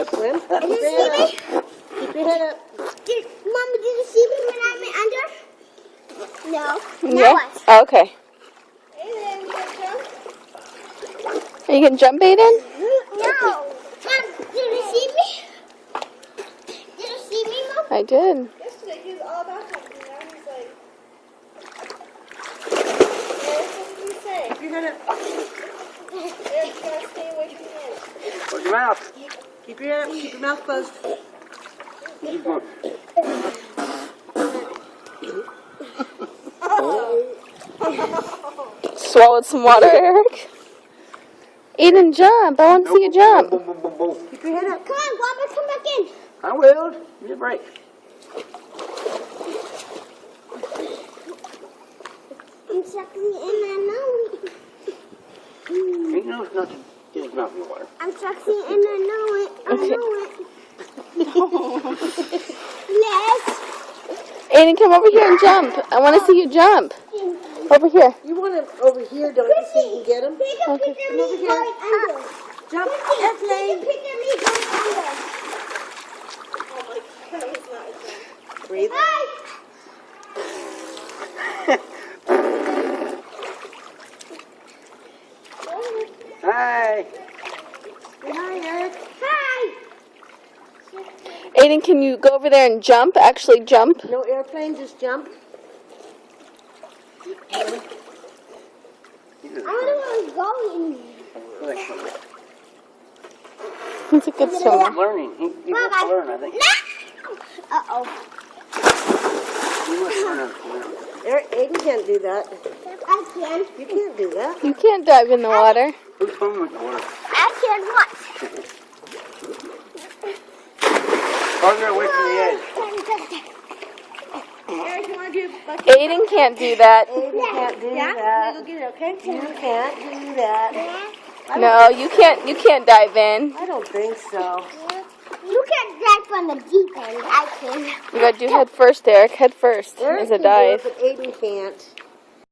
swim. Did you see me? Keep your head up. Mommy, did you see me when I went under? No. Yeah? Oh, okay. Aiden, you gonna jump? Are you going to jump, Aiden? No. Mom, did you see me? Did you see me, Mom? I did. Yesterday he was all about something. Now he's like, what did he say? Keep your head up. Eric's gotta stay away from him. Close your mouth. Keep your head up. Keep your mouth closed. Keep going. Swallowed some water, Eric. Aiden, jump. I want to see you jump. Boom, boom, boom, boom. Keep your head up. Come on, Bobby, come back in. I will. Give me a break. I'm sucking in my nose. He knows not to get his mouth in the water. I'm sucking and I know it. I know it. Yes. Aiden, come over here and jump. I want to see you jump. Over here. You want him over here, don't you, so you can get him? Pick up me going under. Jump, Pick airplane. up me going under. Breathe. Hi. Hi. Hi, Eric. Hi. Aiden, can you go over there and jump? Actually jump. No airplane, just jump. I wonder where we're going. He's a good swimmer. He's learning. He wants to learn, I think. Uh-oh. He must learn how to swim. Aiden can't do that. I can. You can't do that. You can't dive in the water. Who's swimming with the water? I can what? Farther away from the edge. Eric, you wanna do bucket? Aiden can't do that. Aiden can't do Yeah? that. Go get it, okay? You can't do that. No, you can't dive in. I don't think so. You can't dive from the deep end. I can. You gotta do head first, Eric. Head first. Eric There's a can do it, dive. but Aiden can't.